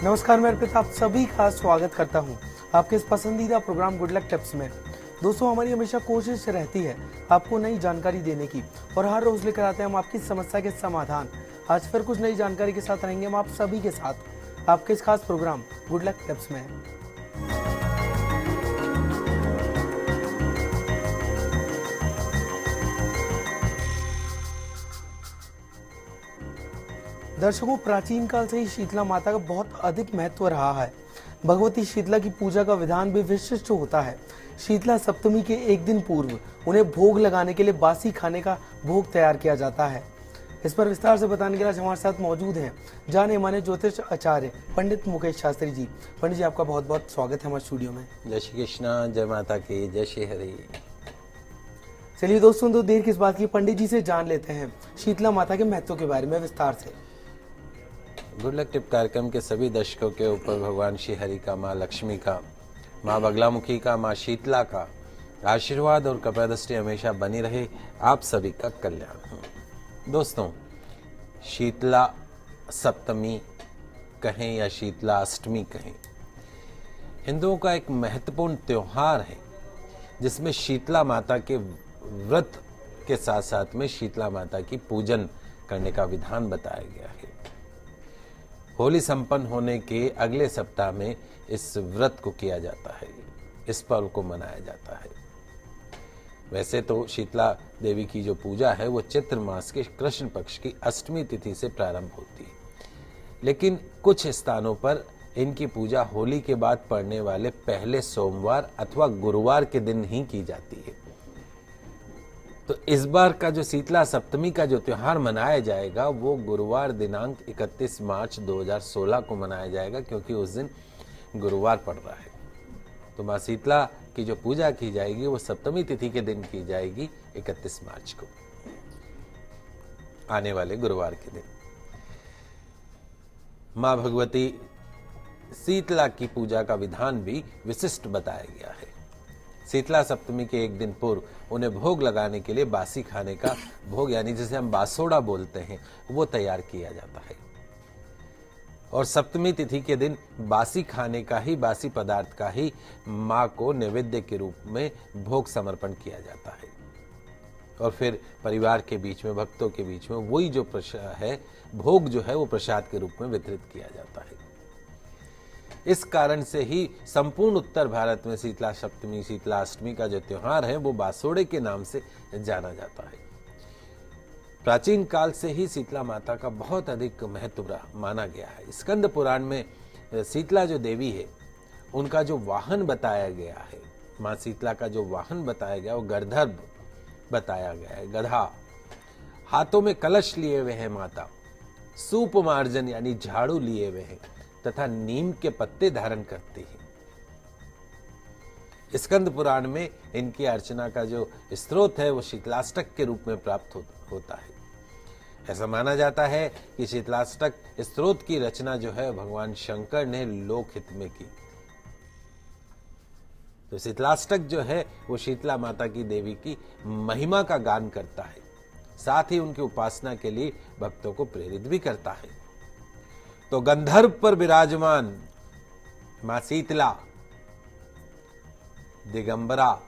नमस्कार, मैं अर्पित आप सभी का स्वागत करता हूं आपके इस पसंदीदा प्रोग्राम गुड लक टिप्स में। दोस्तों, हमारी हमेशा कोशिश रहती है आपको नई जानकारी देने की और हर रोज लेकर आते हैं हम आपकी समस्या के समाधान। आज फिर कुछ नई जानकारी के साथ रहेंगे हम आप सभी के साथ आपके इस खास प्रोग्राम गुड लक टिप्स में। दर्शकों, प्राचीन काल से ही शीतला माता का बहुत अधिक महत्व रहा है। भगवती शीतला की पूजा का विधान भी विशिष्ट होता है। शीतला सप्तमी के एक दिन पूर्व उन्हें भोग लगाने के लिए बासी खाने का भोग तैयार किया जाता है। इस पर विस्तार से बताने के लिए हमारे साथ मौजूद हैं जाने माने ज्योतिष आचार्य पंडित मुकेश शास्त्री जी। पंडित जी, आपका बहुत बहुत स्वागत है हमारे स्टूडियो में। जय श्री कृष्णा, जय माता की, जय श्री हरि। चलिए दोस्तों, तो देर किस बात की, पंडित जी से जान लेते हैं शीतला माता के महत्व के बारे में विस्तार से। गुड लक टिप कार्यक्रम के सभी दर्शकों के ऊपर भगवान श्री हरि का, माँ लक्ष्मी का, माँ बगलामुखी का, माँ शीतला का आशीर्वाद और कृपा दृष्टि हमेशा बनी रहे। आप सभी का कल्याण हो। दोस्तों, शीतला सप्तमी कहें या शीतला अष्टमी कहें, हिंदुओं का एक महत्वपूर्ण त्योहार है जिसमें शीतला माता के व्रत के साथ साथ में शीतला माता की पूजन करने का विधान बताया गया है। होली संपन्न होने के अगले सप्ताह में इस व्रत को किया जाता है, इस पर्व को मनाया जाता है। वैसे तो शीतला देवी की जो पूजा है वो चैत्र मास के कृष्ण पक्ष की अष्टमी तिथि से प्रारंभ होती है, लेकिन कुछ स्थानों पर इनकी पूजा होली के बाद पड़ने वाले पहले सोमवार अथवा गुरुवार के दिन ही की जाती है। तो इस बार का जो शीतला सप्तमी का जो त्योहार मनाया जाएगा वो गुरुवार दिनांक 31 मार्च 2016 को मनाया जाएगा, क्योंकि उस दिन गुरुवार पड़ रहा है। तो माँ शीतला की जो पूजा की जाएगी वो सप्तमी तिथि के दिन की जाएगी, 31 मार्च को, आने वाले गुरुवार के दिन। माँ भगवती शीतला की पूजा का विधान भी विशिष्ट बताया गया है। शीतला सप्तमी के एक दिन पूर्व उन्हें भोग लगाने के लिए बासी खाने का भोग, यानी जिसे हम बासोड़ा बोलते हैं, वो तैयार किया जाता है। और सप्तमी तिथि के दिन बासी खाने का ही, बासी पदार्थ का ही माँ को नैवेद्य के रूप में भोग समर्पण किया जाता है। और फिर परिवार के बीच में, भक्तों के बीच में वही जो प्रसाद है, भोग जो है वो प्रसाद के रूप में वितरित किया जाता है। इस कारण से ही संपूर्ण उत्तर भारत में शीतला सप्तमी, शीतला अष्टमी का जो त्योहार है वो बासोड़े के नाम से जाना जाता है। प्राचीन काल से ही शीतला माता का बहुत अधिक महत्व माना गया है। स्कंद पुराण में शीतला जो देवी है उनका जो वाहन बताया गया है, माँ शीतला का जो वाहन बताया गया वो गंधर्व बताया गया है, गधा। हाथों में कलश लिए हुए हैं माता, सूप मार्जन यानी झाड़ू लिए हुए हैं तथा नीम के पत्ते धारण करती है। स्कंद पुराण में इनकी अर्चना का जो स्रोत है वो शीतलाष्टक के रूप में प्राप्त होता है। ऐसा माना जाता है कि शीतलाष्टक स्रोत की रचना जो है भगवान शंकर ने लोकहित में की। तो शीतलाष्टक जो है वो शीतला माता की देवी की महिमा का गान करता है, साथ ही उनकी उपासना के लिए भक्तों को प्रेरित भी करता है। तो गंधर्व पर विराजमान मां शीतला दिगंबरा,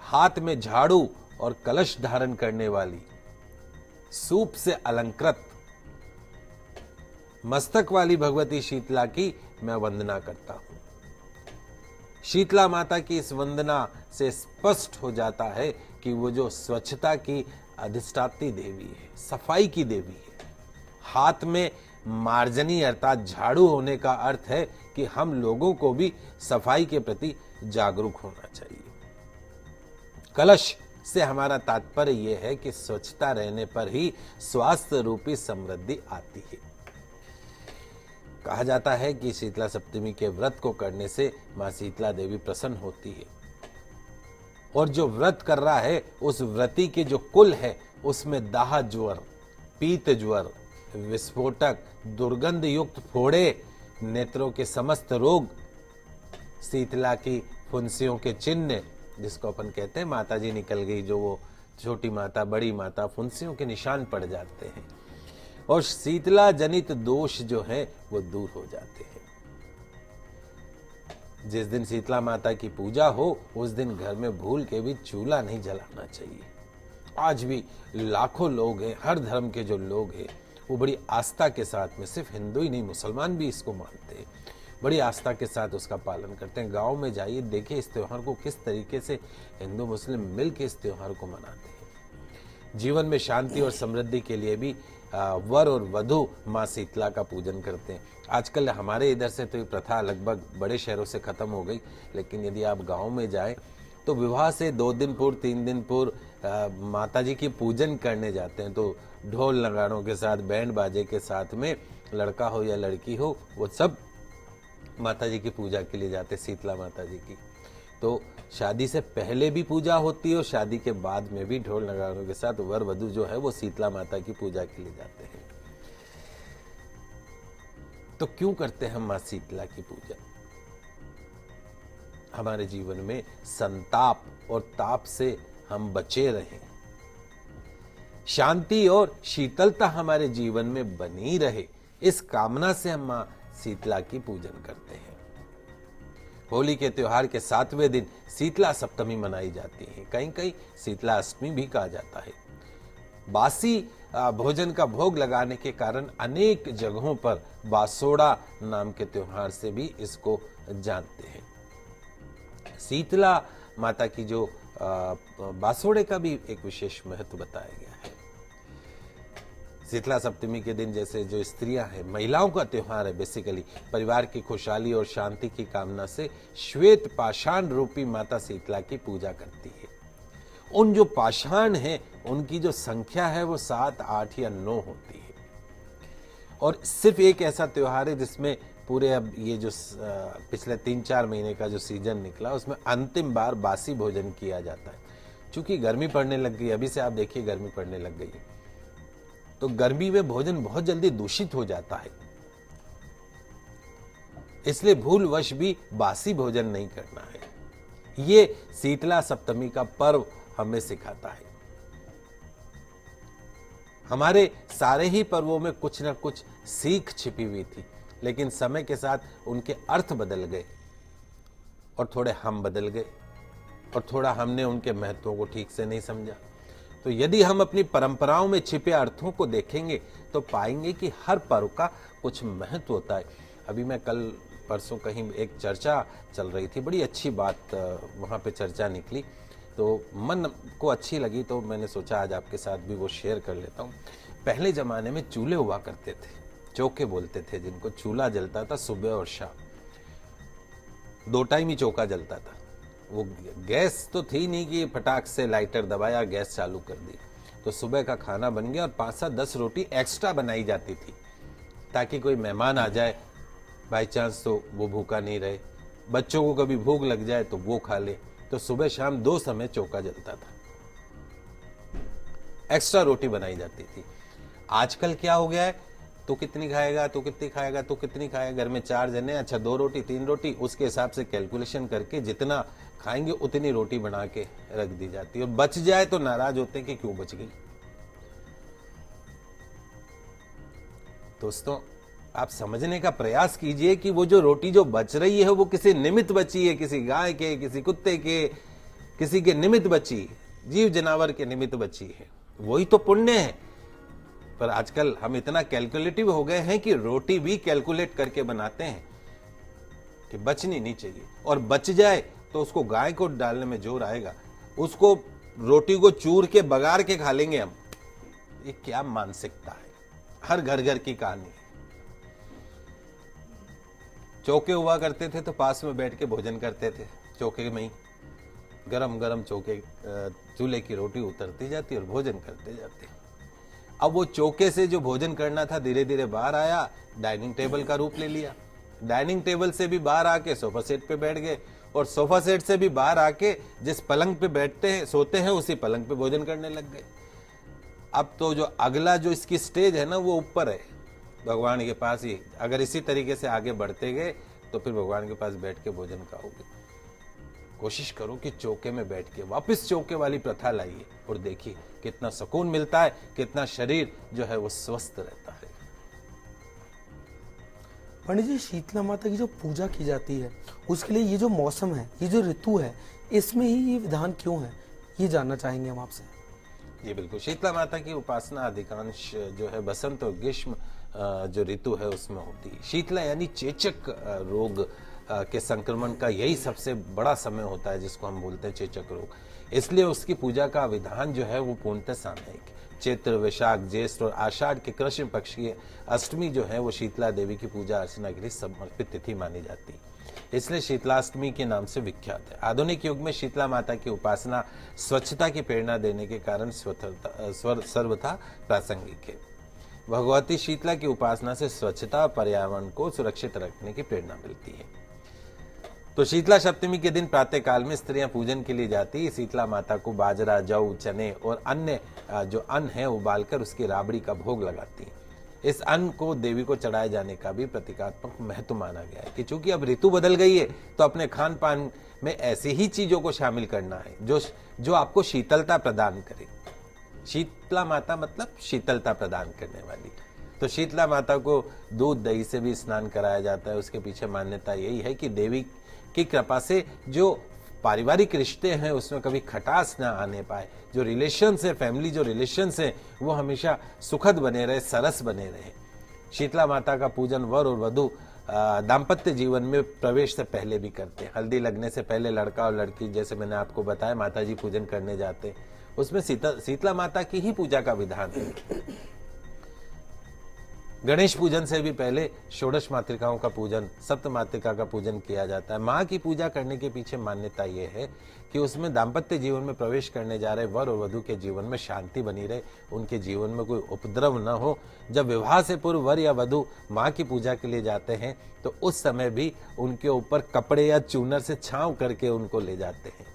हाथ में झाड़ू और कलश धारण करने वाली, सूप से अलंकृत मस्तक वाली भगवती शीतला की मैं वंदना करता हूं। शीतला माता की इस वंदना से स्पष्ट हो जाता है कि वो जो स्वच्छता की अधिष्ठात्री देवी है, सफाई की देवी है। हाथ में मार्जनी अर्थात झाड़ू होने का अर्थ है कि हम लोगों को भी सफाई के प्रति जागरूक होना चाहिए। कलश से हमारा तात्पर्य यह है कि स्वच्छता रहने पर ही स्वास्थ्य रूपी समृद्धि आती है। कहा जाता है कि शीतला सप्तमी के व्रत को करने से मां शीतला देवी प्रसन्न होती है, और जो व्रत कर रहा है उस व्रती के जो कुल है उसमें दाह ज्वर, पीत ज्वर, विस्फोटक, दुर्गंध युक्त फोड़े, नेत्रों के समस्त रोग, शीतला की फुंसियों के चिन्ह, जिसको अपन कहते हैं माता जी निकल गई, जो वो छोटी माता, बड़ी माता, फुंसियों के निशान पड़ जाते हैं और शीतला जनित दोष जो है वो दूर हो जाते हैं। जिस दिन शीतला माता की पूजा हो उस दिन घर में भूल के भी चूल्हा नहीं जलाना चाहिए। आज भी लाखों लोग हैं, हर धर्म के जो लोग हैं वो बड़ी आस्था के साथ में, सिर्फ हिंदू ही नहीं मुसलमान भी इसको मानते हैं, बड़ी आस्था के साथ उसका पालन करते हैं। गांव में जाइए, देखिए इस त्योहार को किस तरीके से हिंदू मुस्लिम मिल के इस त्योहार को मनाते हैं। जीवन में शांति और समृद्धि के लिए भी वर और वधु माँ शीतला का पूजन करते हैं। आजकल हमारे इधर से तो ये प्रथा लगभग बड़े शहरों से खत्म हो गई, लेकिन यदि आप गांव में जाएं तो विवाह से 2 दिन पूर्व 3 दिन पूर्व माता जी की पूजन करने जाते हैं। तो ढोल नगाड़ों के साथ, बैंड बाजे के साथ में, लड़का हो या लड़की हो, वो सब माता जी की पूजा के लिए जाते, शीतला माता जी की। तो शादी से पहले भी पूजा होती है और शादी के बाद में भी ढोल नगाड़ों के साथ वर वधु जो है वो शीतला माता की पूजा के लिए जाते हैं। तो क्यों करते हैं हम मां शीतला की पूजा? हमारे जीवन में संताप और ताप से हम बचे रहें, शांति और शीतलता हमारे जीवन में बनी रहे, इस कामना से हम मां शीतला की पूजन करते हैं। होली के त्योहार के 7वें दिन शीतला सप्तमी मनाई जाती है, कहीं कहीं शीतला अष्टमी भी कहा जाता है। बासी भोजन का भोग लगाने के कारण अनेक जगहों पर बासोड़ा नाम के त्योहार से भी इसको जानते हैं। शीतला माता की जो बासोड़े का भी एक विशेष महत्व बताया गया है। शीतला सप्तमी के दिन जैसे जो स्त्रियां हैं, महिलाओं का त्योहार है, बेसिकली परिवार की खुशहाली और शांति की कामना से श्वेत पाषाण रूपी माता शीतला की पूजा करती है। उन जो पाषाण हैं उनकी जो संख्या है वो 7, 8 या 9 होती है। और सिर्फ एक ऐसा त्योहार है जिसमें पूरे अब ये जो पिछले 3-4 महीने का जो सीजन निकला उसमें अंतिम बार बासी भोजन किया जाता है। क्योंकि गर्मी पड़ने लग गई, अभी से आप देखिए गर्मी पड़ने लग गई है, तो गर्मी में भोजन बहुत जल्दी दूषित हो जाता है, इसलिए भूलवश भी बासी भोजन नहीं करना है। ये शीतला सप्तमी का पर्व हमें सिखाता है। हमारे सारे ही पर्वों में कुछ न कुछ सीख छिपी हुई थी, लेकिन समय के साथ उनके अर्थ बदल गए और थोड़े हम बदल गए और थोड़ा हमने उनके महत्वों को ठीक से नहीं समझा। तो यदि हम अपनी परंपराओं में छिपे अर्थों को देखेंगे तो पाएंगे कि हर पर्व का कुछ महत्व होता है। अभी मैं कल परसों कहीं एक चर्चा चल रही थी, बड़ी अच्छी बात वहाँ पे चर्चा निकली, तो मन को अच्छी लगी, तो मैंने सोचा आज आपके साथ भी वो शेयर कर लेता हूँ। पहले ज़माने में चूल्हे हुआ करते थे, चौके बोलते थे जिनको, चूल्हा जलता था सुबह और शाम, 2 टाइम ही चौका जलता था। वो गैस तो थी नहीं कि फटाक से लाइटर दबाया गैस चालू कर दी। तो सुबह का खाना बन गया और 5-10 रोटी एक्स्ट्रा बनाई जाती थी ताकि कोई मेहमान आ जाए बाई चांस तो वो भूखा नहीं रहे, बच्चों को कभी भूख लग जाए तो वो खा ले। तो सुबह शाम 2 समय चौका जलता था, एक्स्ट्रा रोटी बनाई जाती थी। आजकल क्या हो गया है, तू कितनी खाएगा, तू कितनी खाएगा, तू कितनी खाएगा, घर में 4 जने, अच्छा 2 रोटी 3 रोटी, उसके हिसाब से कैलकुलेशन करके जितना खाएंगे उतनी रोटी बना के रख दी जाती है। और बच जाए तो नाराज होते हैं कि क्यों बच गई। दोस्तों, आप समझने का प्रयास कीजिए कि वो जो रोटी जो बच रही है वो किसी निमित्त बची है, किसी गाय के, किसी कुत्ते के, किसी के निमित्त बची, जीव जानवर के निमित्त बची है, वही तो पुण्य है। पर आजकल हम इतना कैलकुलेटिव हो गए हैं कि रोटी भी कैलकुलेट करके बनाते हैं कि बचनी नहीं चाहिए, और बच जाए तो उसको गाय को डालने में जोर आएगा, उसको रोटी को चूर के बगार के खा लेंगे हम। ये क्या मानसिकता है, हर घर घर की कहानी है। चौके हुआ करते थे तो पास में बैठ के भोजन करते थे, चौके में ही गरम गरम चौके चूल्हे की रोटी उतरती जाती और भोजन करते जाते। अब वो चौके से जो भोजन करना था धीरे धीरे बाहर आया, डाइनिंग टेबल का रूप ले लिया। डाइनिंग टेबल से भी बाहर आके सोफा सेट पे बैठ गए, और सोफा सेट से भी बाहर आके जिस पलंग पे बैठते हैं सोते हैं उसी पलंग पे भोजन करने लग गए। अब तो जो अगला जो इसकी स्टेज है ना वो ऊपर है, भगवान के पास ही। अगर इसी तरीके से आगे बढ़ते गए तो फिर भगवान के पास बैठ के भोजन खाओगे। कोशिश करो कि चौके में बैठ के वापस चौके वाली प्रथा लाइए और देखिए कितना सुकून मिलता है, कितना शरीर जो है वो स्वस्थ रहता है। पंडित जी, शीतला माता की जो पूजा की जाती है उसके लिए ये जो मौसम है, ये जो ऋतु है, इसमें ही ये विधान क्यों है, ये जानना चाहेंगे हम आपसे। जी बिल्कुल, शीतला माता की उपासना अधिकांश जो है बसंत और ग्रीष्म जो ऋतु है उसमें होती है। शीतला यानी चेचक रोग के संक्रमण का यही सबसे बड़ा समय होता है जिसको हम बोलते हैं चेचक रोग। इसलिए उसकी पूजा का विधान जो है वो पूर्णतः सामयिक। चैत्र, वैशाख, ज्येष्ठ और आषाढ़ के कृष्ण पक्ष की अष्टमी जो है वो शीतला देवी की पूजा अर्चना के लिए समर्पित तिथि मानी जाती है, इसलिए शीतलाष्टमी के नाम से विख्यात है। आधुनिक युग में शीतला माता की उपासना स्वच्छता की प्रेरणा देने के कारण सर्वथा प्रासंगिक है। भगवती शीतला की उपासना से स्वच्छता और पर्यावरण को सुरक्षित रखने की प्रेरणा मिलती है। तो शीतला सप्तमी के दिन प्रातः काल में स्त्रियां पूजन के लिए जाती है। शीतला माता को बाजरा, जौ, चने और अन्य जो अन्न है उबालकर उसकी राबड़ी का भोग लगाती है। इस अन्न को देवी को चढ़ाए जाने का भी प्रतीकात्मक महत्व माना गया है कि चूंकि अब ऋतु बदल गई है तो अपने खान पान में ऐसी ही चीजों को शामिल करना है जो आपको शीतलता प्रदान करे। शीतला माता मतलब शीतलता प्रदान करने वाली। तो शीतला माता को दूध दही से भी स्नान कराया जाता है। उसके पीछे मान्यता यही है कि देवी की कृपा से जो पारिवारिक रिश्ते हैं उसमें कभी खटास ना आने पाए, जो रिलेशंस है, फैमिली जो रिलेशंस है वो हमेशा सुखद बने रहे, सरस बने रहे। शीतला माता का पूजन वर और वधू दाम्पत्य जीवन में प्रवेश से पहले भी करते हैं। हल्दी लगने से पहले लड़का और लड़की, जैसे मैंने आपको बताया, माता जी पूजन करने जाते हैं। उसमें शीतला माता की ही पूजा का विधान है। गणेश पूजन से भी पहले षोडश मातृकाओं का पूजन, सप्त मातृका का पूजन किया जाता है। माँ की पूजा करने के पीछे मान्यता यह है कि उसमें दाम्पत्य जीवन में प्रवेश करने जा रहे वर और वधू के जीवन में शांति बनी रहे, उनके जीवन में कोई उपद्रव न हो। जब विवाह से पूर्व वर या वधू माँ की पूजा के लिए जाते हैं तो उस समय भी उनके ऊपर कपड़े या चूनर से छांव करके उनको ले जाते हैं।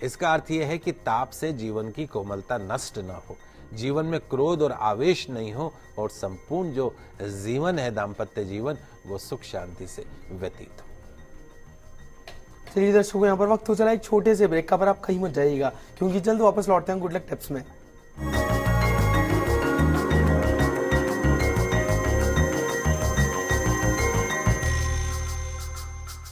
इसका अर्थ यह है कि ताप से जीवन की कोमलता नष्ट न हो, जीवन में क्रोध और आवेश नहीं हो और संपूर्ण जो जीवन है दाम्पत्य जीवन वो सुख शांति से व्यतीत हो। चलिए दर्शकों, यहाँ पर वक्त हो चला एक छोटे से ब्रेक का, पर आप कहीं मत जाइएगा क्योंकि जल्द वापस लौटते हैं गुड लक टिप्स में।